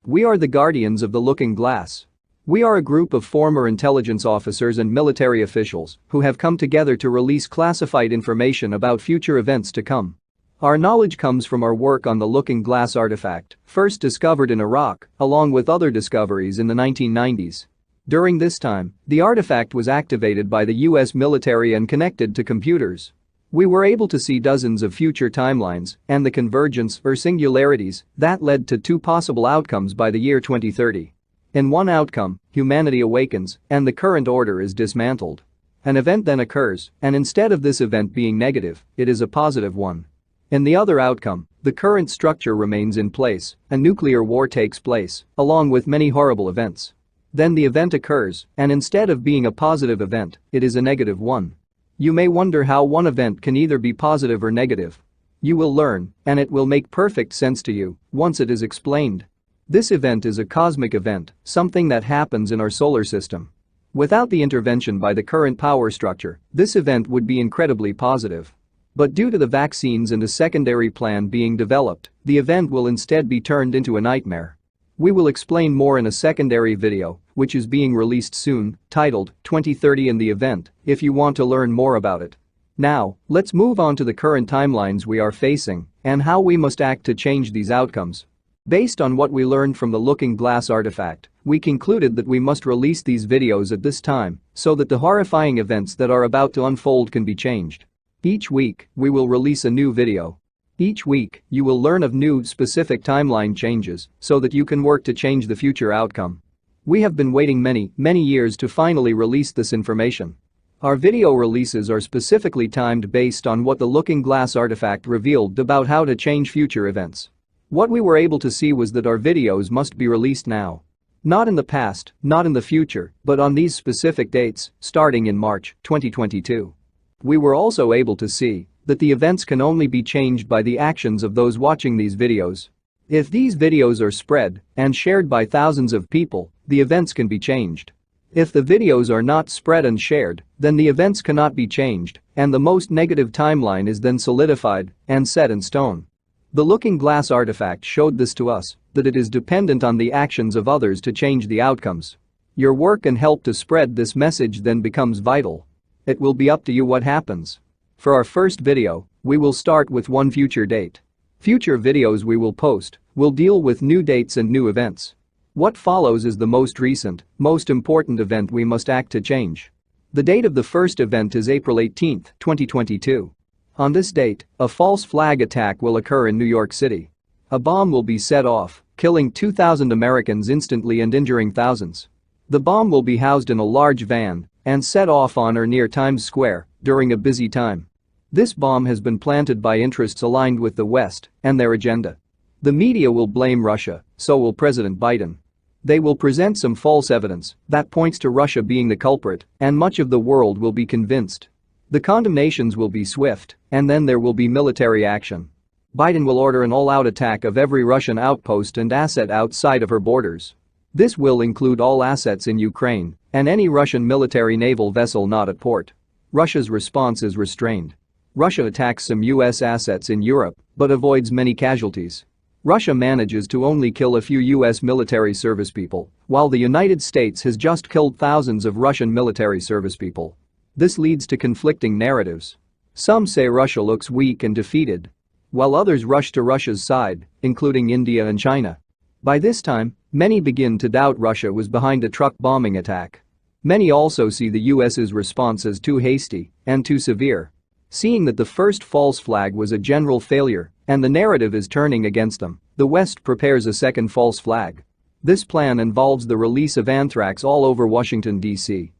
We are the guardians of the looking glass. We are a group of former intelligence officers and military officials who have come together to release classified information about future events to come. Our knowledge comes from our work on the looking glass artifact, first discovered in Iraq, along with other discoveries in the 1990s. During this time, the artifact was activated by the US military and connected to computers. We were able to see dozens of future timelines and the convergence or singularities that led to two possible outcomes by the year 2030. In one outcome, humanity awakens and the current order is dismantled. An event then occurs, and instead of this event being negative, it is a positive one. In the other outcome, the current structure remains in place, a nuclear war takes place, along with many horrible events. Then the event occurs, and instead of being a positive event, it is a negative one. You may wonder how one event can either be positive or negative. You will learn, and it will make perfect sense to you once it is explained. This event is a cosmic event, something that happens in our solar system. Without the intervention by the current power structure, this event would be incredibly positive. But due to the vaccines and a secondary plan being developed, the event will instead be turned into a nightmare. We will explain more in a secondary video, which is being released soon, titled 2030 and the event, if you want to learn more about it. Now, let's move on to the current timelines we are facing and how we must act to change these outcomes. Based on what we learned from the looking glass artifact, we concluded that we must release these videos at this time so that the horrifying events that are about to unfold can be changed. Each week, we will release a new video. Each week, you will learn of new specific timeline changes so that you can work to change the future outcome. We have been waiting many years to finally release this information. Our video releases are specifically timed based on what the looking glass artifact revealed about how to change future events. What we were able to see was that our videos must be released now. Not in the past, not in the future, but on these specific dates, starting in March 2022. We were also able to see that the events can only be changed by the actions of those watching these videos. If these videos are spread and shared by thousands of people, the events can be changed. If the videos are not spread and shared, then the events cannot be changed, and the most negative timeline is then solidified and set in stone. The looking glass artifact showed this to us, that it is dependent on the actions of others to change the outcomes. Your work and help to spread this message then becomes vital. It will be up to you what happens. For our first video, we will start with one future date. Future videos we will post will deal with new dates and new events. What follows is the most recent, most important event we must act to change. The date of the first event is April 18, 2022. On this date, a false flag attack will occur in New York City. A bomb will be set off, killing 2,000 Americans instantly and injuring thousands. The bomb will be housed in a large van and set off on or near Times Square during a busy time. This bomb has been planted by interests aligned with the West and their agenda. The media will blame Russia, so will President Biden. They will present some false evidence that points to Russia being the culprit, and much of the world will be convinced. The condemnations will be swift, and then there will be military action. Biden will order an all-out attack of every Russian outpost and asset outside of her borders. This will include all assets in Ukraine and any Russian military naval vessel not at port. Russia's response is restrained. Russia attacks some US assets in Europe but avoids many casualties. Russia manages to only kill a few US military service people, while the United States has just killed thousands of Russian military service people. This leads to conflicting narratives. Some say Russia looks weak and defeated, while others rush to Russia's side, including India and China. By this time, many begin to doubt Russia was behind a truck bombing attack. Many also see the US's response as too hasty and too severe. Seeing that the first false flag was a general failure and the narrative is turning against them, the West prepares a second false flag. This plan involves the release of anthrax all over Washington, D.C.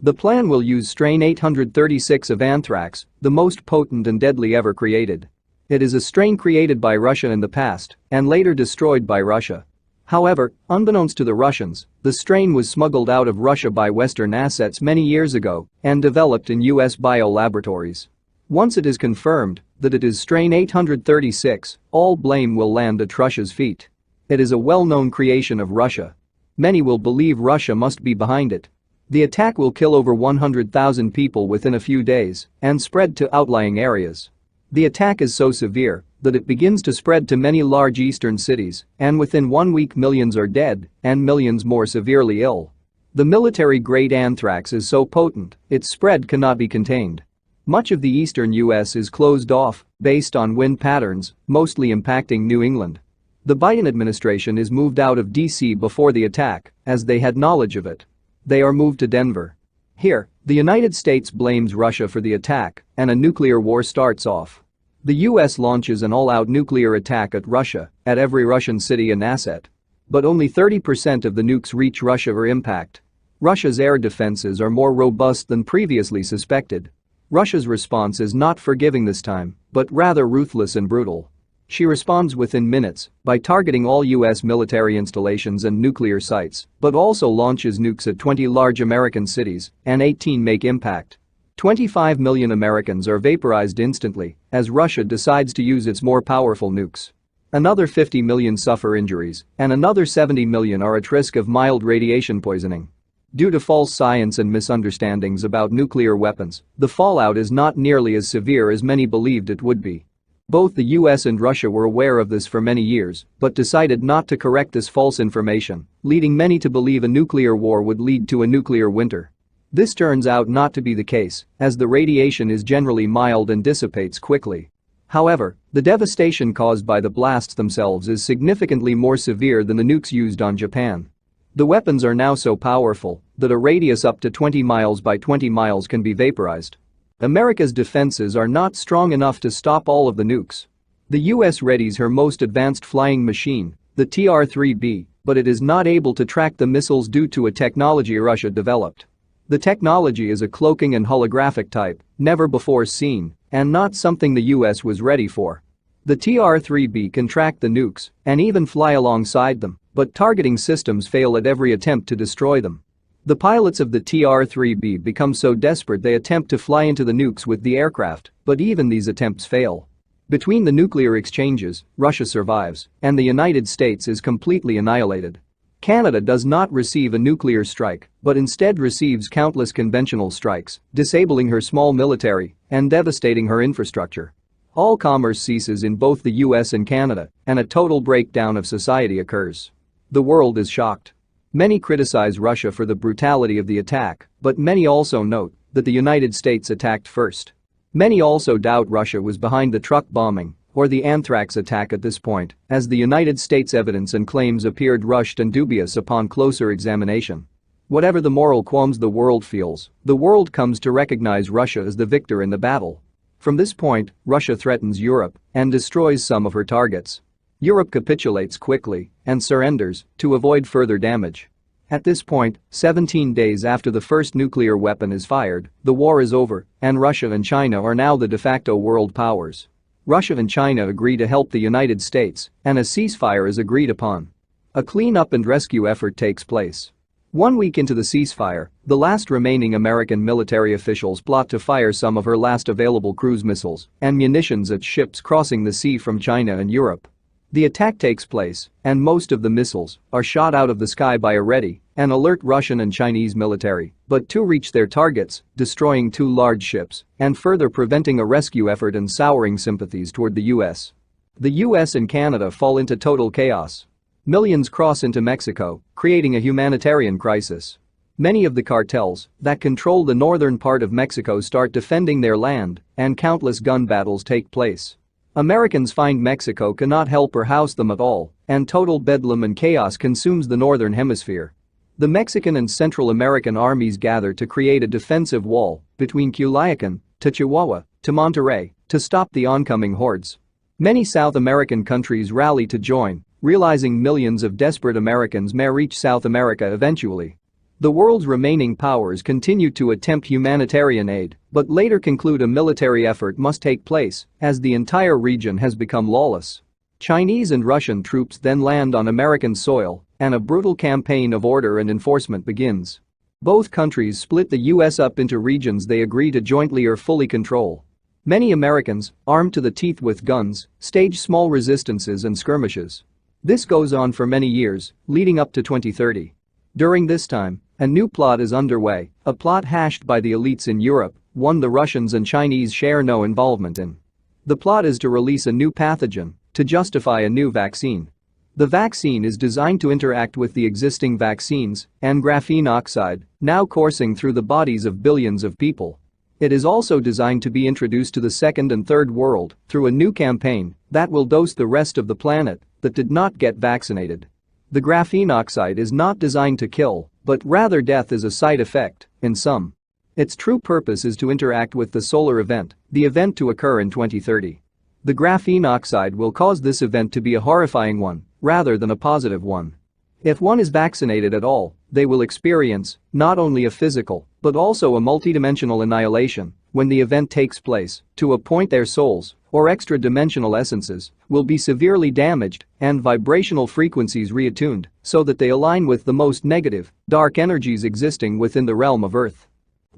The plan will use strain 836 of anthrax, the most potent and deadly ever created. It is a strain created by Russia in the past and later destroyed by Russia. However, unbeknownst to the Russians, the strain was smuggled out of Russia by Western assets many years ago and developed in US biolaboratories. Once it is confirmed that it is strain 836, all blame will land at Russia's feet. It is a well-known creation of Russia. Many will believe Russia must be behind it. The attack will kill over 100,000 people within a few days and spread to outlying areas. The attack is so severe that it begins to spread to many large eastern cities, and within 1 week millions are dead and millions more severely ill. The military-grade anthrax is so potent, its spread cannot be contained. Much of the eastern US is closed off based on wind patterns, mostly impacting New England. The Biden administration is moved out of D.C. before the attack, as they had knowledge of it. They are moved to Denver. Here, the United States blames Russia for the attack, and a nuclear war starts off. The US launches an all-out nuclear attack at Russia, at every Russian city and asset. But only 30% of the nukes reach Russia or impact. Russia's air defenses are more robust than previously suspected. Russia's response is not forgiving this time, but rather ruthless and brutal. She responds within minutes by targeting all US military installations and nuclear sites, but also launches nukes at 20 large American cities, and 18 make impact. 25 million Americans are vaporized instantly as Russia decides to use its more powerful nukes. Another 50 million suffer injuries, and another 70 million are at risk of mild radiation poisoning. Due to false science and misunderstandings about nuclear weapons, the fallout is not nearly as severe as many believed it would be. Both the US and Russia were aware of this for many years, but decided not to correct this false information, leading many to believe a nuclear war would lead to a nuclear winter. This turns out not to be the case, as the radiation is generally mild and dissipates quickly. However, the devastation caused by the blasts themselves is significantly more severe than the nukes used on Japan. The weapons are now so powerful that a radius up to 20 miles by 20 miles can be vaporized. America's defenses are not strong enough to stop all of the nukes. The US readies her most advanced flying machine, the TR-3B, but it is not able to track the missiles due to a technology Russia developed. The technology is a cloaking and holographic type, never before seen, and not something the US was ready for. The TR-3B can track the nukes and even fly alongside them, but targeting systems fail at every attempt to destroy them. The pilots of the TR-3B become so desperate they attempt to fly into the nukes with the aircraft, but even these attempts fail. Between the nuclear exchanges, Russia survives, and the United States is completely annihilated. Canada does not receive a nuclear strike, but instead receives countless conventional strikes, disabling her small military and devastating her infrastructure. All commerce ceases in both the US and Canada, and a total breakdown of society occurs. The world is shocked. Many criticize Russia for the brutality of the attack, but many also note that the United States attacked first. Many also doubt Russia was behind the truck bombing or the anthrax attack at this point, as the United States' evidence and claims appeared rushed and dubious upon closer examination. Whatever the moral qualms the world feels, the world comes to recognize Russia as the victor in the battle. From this point, Russia threatens Europe and destroys some of her targets. Europe capitulates quickly and surrenders to avoid further damage. At this point, 17 days after the first nuclear weapon is fired, the war is over, and Russia and China are now the de facto world powers. Russia and China agree to help the United States, and a ceasefire is agreed upon. A clean-up and rescue effort takes place. 1 week into the ceasefire, the last remaining American military officials plot to fire some of her last available cruise missiles and munitions at ships crossing the sea from China and Europe. The attack takes place, and most of the missiles are shot out of the sky by a ready and alert Russian and Chinese military, but two reach their targets, destroying 2 large ships and further preventing a rescue effort and souring sympathies toward the US. The US and Canada fall into total chaos. Millions cross into Mexico, creating a humanitarian crisis. Many of the cartels that control the northern part of Mexico start defending their land, and countless gun battles take place. Americans find Mexico cannot help or house them at all, and total bedlam and chaos consumes the northern hemisphere. The Mexican and Central American armies gather to create a defensive wall between Culiacan to Chihuahua to Monterrey to stop the oncoming hordes. Many South American countries rally to join, realizing millions of desperate Americans may reach South America eventually. The world's remaining powers continue to attempt humanitarian aid, but later conclude a military effort must take place as the entire region has become lawless. Chinese and Russian troops then land on American soil, and a brutal campaign of order and enforcement begins. Both countries split the US up into regions they agree to jointly or fully control. Many Americans, armed to the teeth with guns, stage small resistances and skirmishes. This goes on for many years, leading up to 2030. During this time, a new plot is underway, a plot hashed by the elites in Europe, one the Russians and Chinese share no involvement in. The plot is to release a new pathogen to justify a new vaccine. The vaccine is designed to interact with the existing vaccines and graphene oxide, now coursing through the bodies of billions of people. It is also designed to be introduced to the second and third world through a new campaign that will dose the rest of the planet that did not get vaccinated. The graphene oxide is not designed to kill, but rather death is a side effect, in some. Its true purpose is to interact with the solar event, the event to occur in 2030. The graphene oxide will cause this event to be a horrifying one, rather than a positive one. If one is vaccinated at all, they will experience not only a physical, but also a multidimensional annihilation when the event takes place, to a point their souls, or extra-dimensional essences, will be severely damaged and vibrational frequencies reattuned so that they align with the most negative, dark energies existing within the realm of Earth.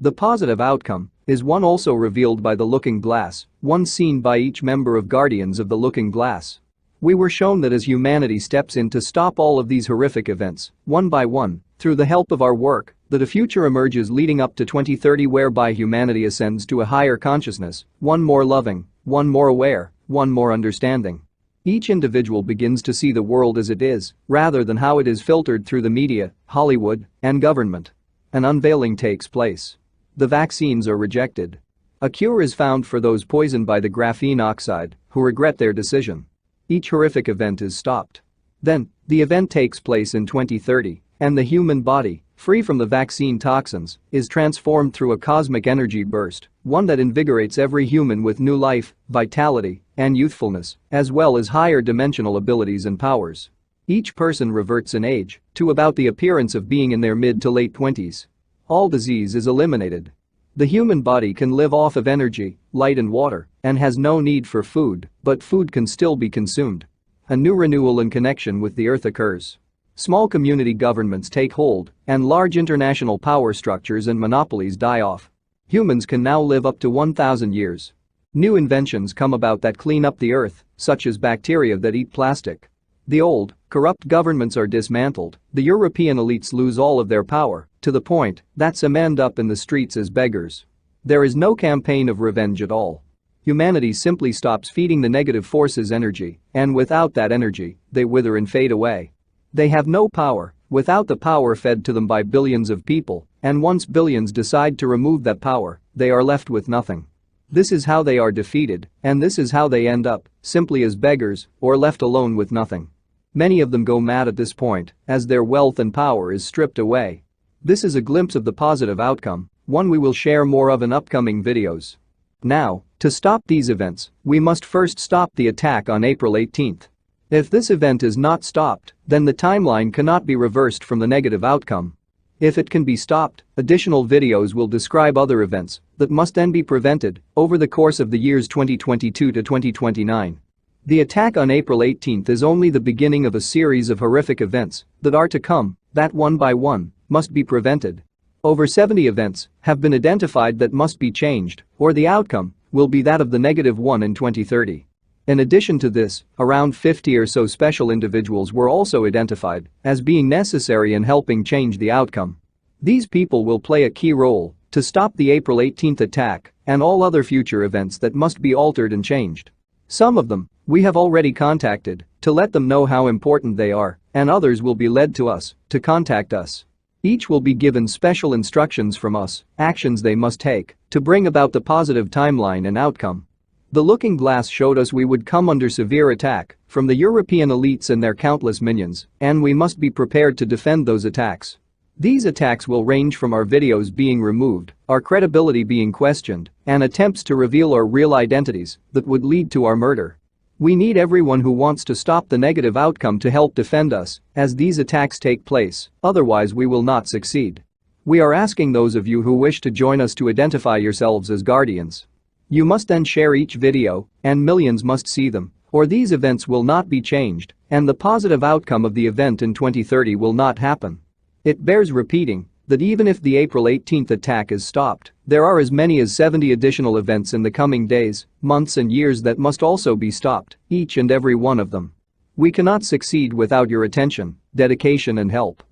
The positive outcome is one also revealed by the Looking Glass, one seen by each member of Guardians of the Looking Glass. We were shown that as humanity steps in to stop all of these horrific events, one by one, through the help of our work, that a future emerges leading up to 2030 whereby humanity ascends to a higher consciousness, one more loving, one more aware, one more understanding. Each individual begins to see the world as it is, rather than how it is filtered through the media, Hollywood, and government. An unveiling takes place. The vaccines are rejected. A cure is found for those poisoned by the graphene oxide who regret their decision. Each horrific event is stopped. Then, the event takes place in 2030, and the human body, free from the vaccine toxins, is transformed through a cosmic energy burst, one that invigorates every human with new life, vitality, and youthfulness, as well as higher dimensional abilities and powers. Each person reverts in age to about the appearance of being in their mid to late 20s. All disease is eliminated. The human body can live off of energy, light and water, and has no need for food, but food can still be consumed. A new renewal and connection with the earth occurs. Small community governments take hold, and large international power structures and monopolies die off. Humans can now live up to 1,000 years. New inventions come about that clean up the earth, such as bacteria that eat plastic. The old, corrupt governments are dismantled, the European elites lose all of their power, to the point that some end up in the streets as beggars. There is no campaign of revenge at all. Humanity simply stops feeding the negative forces energy, and without that energy, they wither and fade away. They have no power without the power fed to them by billions of people, and once billions decide to remove that power, they are left with nothing. This is how they are defeated, and this is how they end up, simply as beggars or left alone with nothing. Many of them go mad at this point, as their wealth and power is stripped away. This is a glimpse of the positive outcome, one we will share more of in upcoming videos. Now, to stop these events, we must first stop the attack on April 18th. If this event is not stopped, then the timeline cannot be reversed from the negative outcome. If it can be stopped, additional videos will describe other events that must then be prevented over the course of the years 2022 to 2029. The attack on April 18th is only the beginning of a series of horrific events that are to come, that one by one must be prevented. Over 70 events have been identified that must be changed, or the outcome will be that of the negative one in 2030. In addition to this, around 50 or so special individuals were also identified as being necessary in helping change the outcome. These people will play a key role to stop the April 18th attack and all other future events that must be altered and changed. Some of them we have already contacted to let them know how important they are, and others will be led to us to contact us. Each will be given special instructions from us, actions they must take to bring about the positive timeline and outcome. The Looking Glass showed us we would come under severe attack from the European elites and their countless minions, and we must be prepared to defend those attacks. These attacks will range from our videos being removed, our credibility being questioned, and attempts to reveal our real identities that would lead to our murder. We need everyone who wants to stop the negative outcome to help defend us as these attacks take place, otherwise we will not succeed. We are asking those of you who wish to join us to identify yourselves as guardians. You must then share each video, and millions must see them, or these events will not be changed, and the positive outcome of the event in 2030 will not happen. It bears repeating that even if the April 18th attack is stopped, there are as many as 70 additional events in the coming days, months and years that must also be stopped, each and every one of them. We cannot succeed without your attention, dedication and help.